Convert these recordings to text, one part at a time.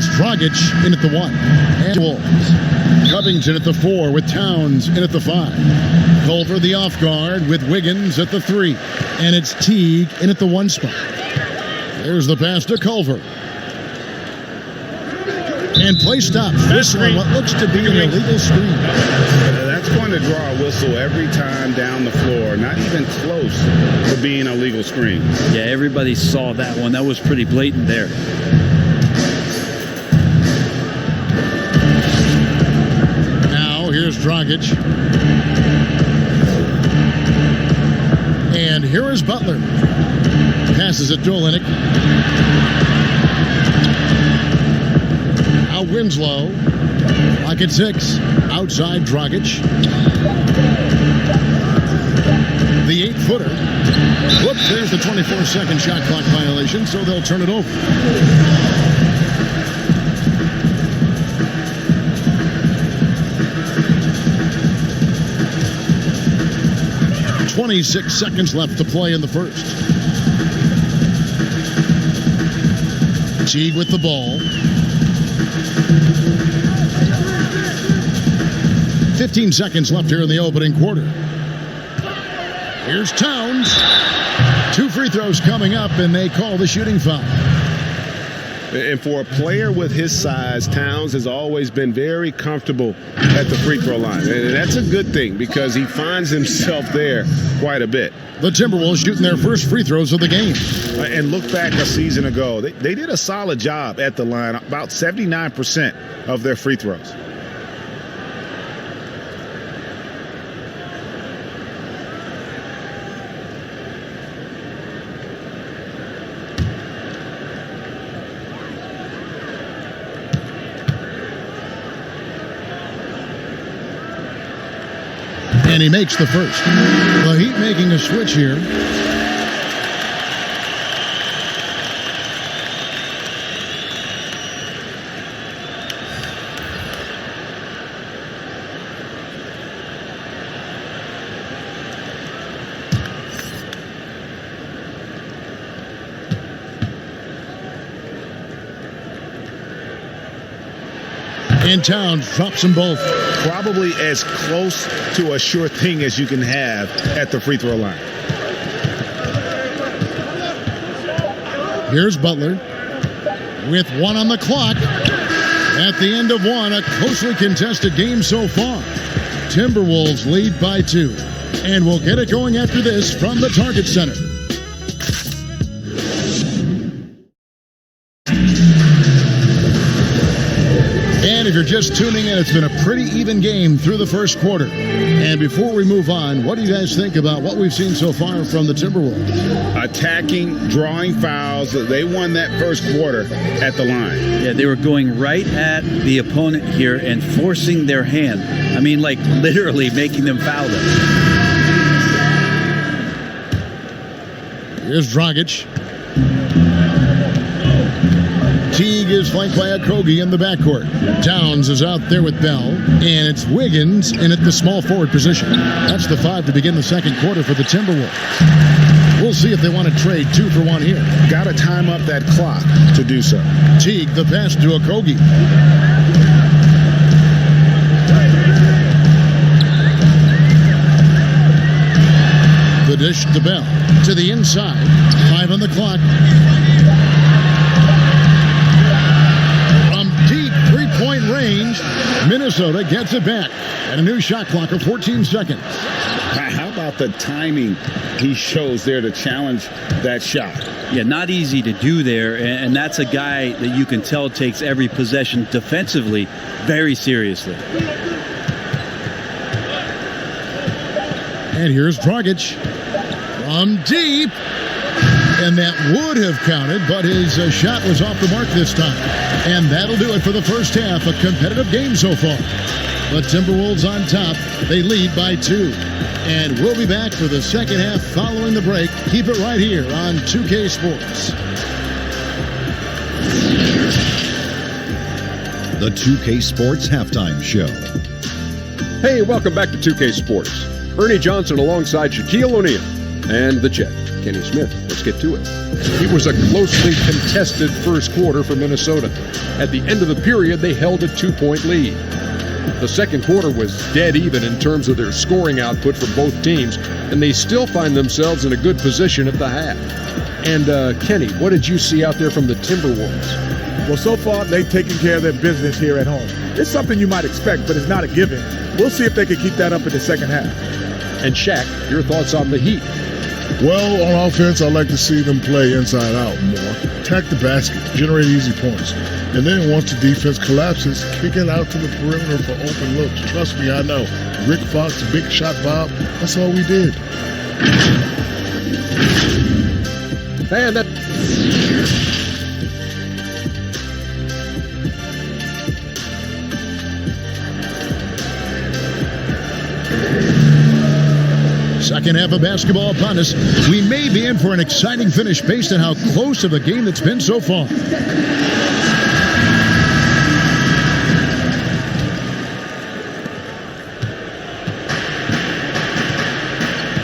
Here's Dragic in at the 1. And Wolves. Covington at the 4 with Towns in at the 5. Culver the off guard with Wiggins at the 3. And it's Teague in at the 1 spot. There's the pass to Culver. And play stop. This one, what looks to be an illegal screen. That's going to draw a whistle every time down the floor. Not even close to being a legal screen. Yeah, everybody saw that one. That was pretty blatant there. Now, here's Dragic. And here is Butler. Passes it to Olynyk. Now Winslow. Clock at 6. Outside Dragic. The 8-footer. Whoops, there's the 24-second shot clock violation, so they'll turn it over. .26 seconds left to play in the first. Teague with the ball. 15 seconds left here in the opening quarter. Here's Towns. 2 free throws coming up, and they call the shooting foul. And for a player with his size, Towns has always been very comfortable at the free throw line. And that's a good thing because he finds himself there quite a bit. The Timberwolves shooting their first free throws of the game. And look back a season ago. They did a solid job at the line, about 79% of their free throws. And he makes the first. The Heat making a switch here. And Towns drops them both. Probably as close to a sure thing as you can have at the free throw line. Here's Butler with 1 on the clock. At the end of 1, a closely contested game so far. Timberwolves lead by 2. And we'll get it going after this from the Target Center. And if you're just tuning in, it's been a pretty even game through the first quarter. And before we move on, what do you guys think about what we've seen so far from the Timberwolves? Attacking, drawing fouls. They won that first quarter at the line. Yeah, they were going right at the opponent here and forcing their hand. I mean, like literally making them foul them. Here's Dragic. Teague is flanked by Okogie in the backcourt. Towns is out there with Bell. And it's Wiggins in at the small forward position. That's the 5 to begin the second quarter for the Timberwolves. We'll see if they want to trade 2 for 1 here. Got to time up that clock to do so. Teague, the pass to Okogie. The dish to Bell. To the inside. 5 on the clock. Point range, Minnesota gets it back and a new shot clock of 14 seconds. How about the timing he shows there to challenge that shot? Yeah, not easy to do there, and that's a guy that you can tell takes every possession defensively very seriously. And here's Dragic from deep. And that would have counted, but his shot was off the mark this time. And that'll do it for the first half. A competitive game so far. The Timberwolves on top. They lead by 2. And we'll be back for the second half following the break. Keep it right here on 2K Sports. The 2K Sports Halftime Show. Hey, welcome back to 2K Sports. Ernie Johnson alongside Shaquille O'Neal and the Jet, Kenny Smith. Let's get to it. It was a closely contested first quarter for Minnesota. At the end of the period, they held a 2-point lead. The second quarter was dead even in terms of their scoring output for both teams, and they still find themselves in a good position at the half. And Kenny, what did you see out there from the Timberwolves? Well, so far, they've taken care of their business here at home. It's something you might expect, but it's not a given. We'll see if they can keep that up in the second half. And Shaq, your thoughts on the Heat? Well, on offense, I like to see them play inside out more. Attack the basket, generate easy points. And then once the defense collapses, kick it out to the perimeter for open looks. Trust me, I know. Rick Fox, Big Shot Bob, that's all we did. And that... Second half of basketball upon us. We may be in for an exciting finish based on how close of a game it's been so far.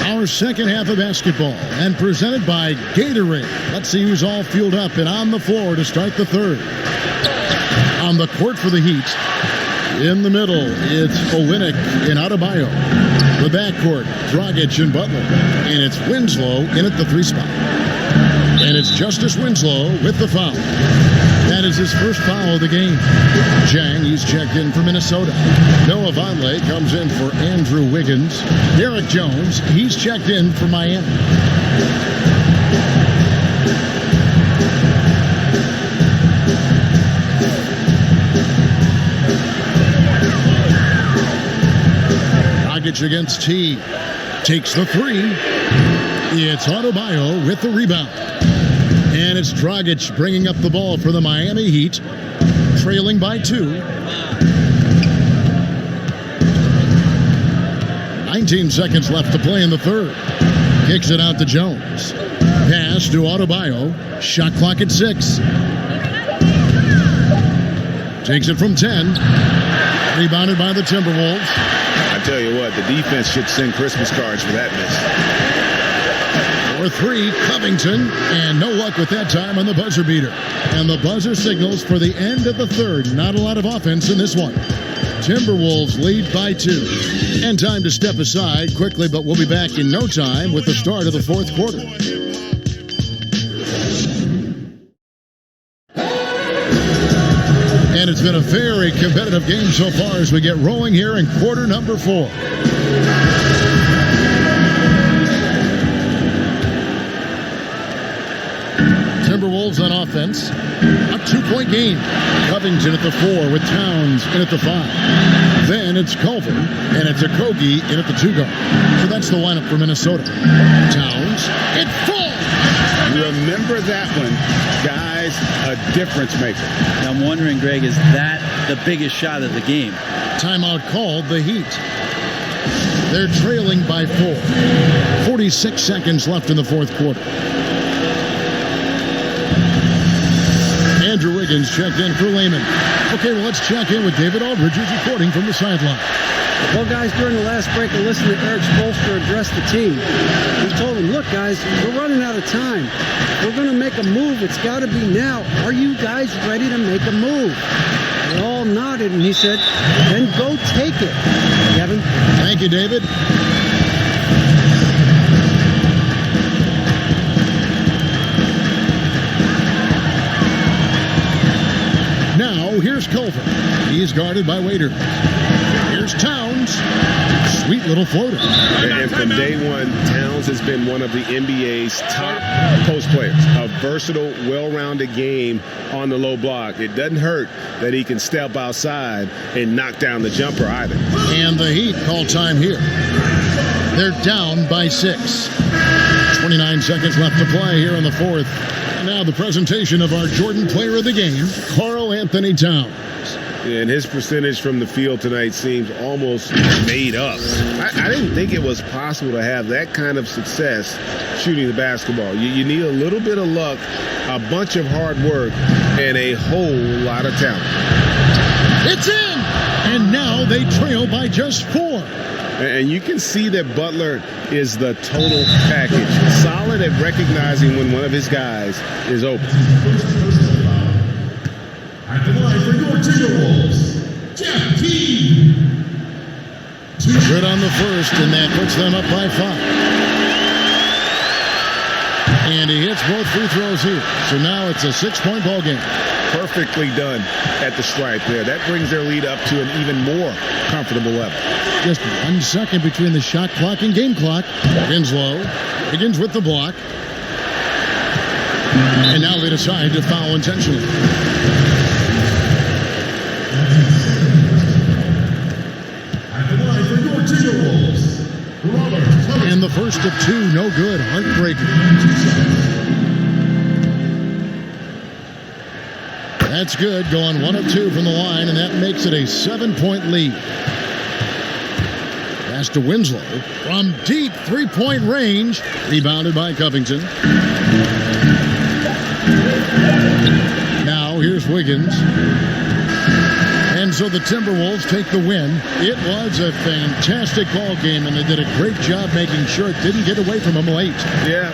Our second half of basketball, and presented by Gatorade. Let's see who's all fueled up and on the floor to start the third. On the court for the Heat, in the middle, it's Olynyk and Adebayo. The backcourt, Dragic and Butler. And it's Winslow in at the 3 spot. And it's Justice Winslow with the foul. That is his first foul of the game. Jang, he's checked in for Minnesota. Noah Vonleh comes in for Andrew Wiggins. Derek Jones, he's checked in for Miami. Against T. Takes the 3. It's Adebayo with the rebound. And it's Dragic bringing up the ball for the Miami Heat, trailing by 2. 19 seconds left to play in the third. Kicks it out to Jones. Pass to Adebayo. Shot clock at 6. Takes it from 10. Rebounded by the Timberwolves. I tell you what, the defense should send Christmas cards for that miss. For 3, Covington, and no luck with that time on the buzzer beater. And the buzzer signals for the end of the third. Not a lot of offense in this one. Timberwolves lead by 2. And time to step aside quickly, but we'll be back in no time with the start of the fourth quarter. And it's been a very competitive game so far as we get rolling here in quarter number 4. Timberwolves on offense. A 2-point game. Covington at the 4 with Towns in at the 5. Then it's Culver and it's Okogie in at the 2 guard. So that's the lineup for Minnesota. Towns, it falls! Remember that one, guys, a difference maker. Now I'm wondering, Greg, is that the biggest shot of the game? Timeout called, the Heat. They're trailing by 4. 46 seconds left in the fourth quarter. Andrew Wiggins checked in for Lehman. Okay, well, let's check in with David Aldridge, who's reporting from the sideline. Well, guys, during the last break, I listened to Eric Spoelstra address the team. He told them, look, guys, we're running out of time. We're going to make a move. It's got to be now. Are you guys ready to make a move? They all nodded, and he said, then go take it. Kevin? Thank you, David. Now, here's Culver. He's guarded by Waiter. Here's Towns. Sweet little floater. And from day one, Towns has been one of the NBA's top post players. A versatile, well-rounded game on the low block. It doesn't hurt that he can step outside and knock down the jumper either. And the Heat call time here. They're down by 6. 29 seconds left to play here in the fourth. And now the presentation of our Jordan Player of the Game, Karl Anthony Towns. And his percentage from the field tonight seems almost made up. I didn't think it was possible to have that kind of success shooting the basketball. You need a little bit of luck, a bunch of hard work, and a whole lot of talent. It's in! And now they trail by just 4. And you can see that Butler is the total package. Solid at recognizing when one of his guys is open. At the line for your Timberwolves, Jeff Teague. Good on the first, and that puts them up by 5. And he hits both free throws here. So now it's a 6-point ball game. Perfectly done at the stripe there. That brings their lead up to an even more comfortable level. Just 1 second between the shot clock and game clock. Winslow begins with the block. And now they decide to foul intentionally. At the line for your Timberwolves, and the first of 2, no good. Heartbreaker. That's good. Going 1 of 2 from the line, and that makes it a 7-point lead. Pass to Winslow from deep 3-point range. Rebounded by Covington. Now here's Wiggins. And so the Timberwolves take the win. It was a fantastic ball game, and they did a great job making sure it didn't get away from them late. Yeah.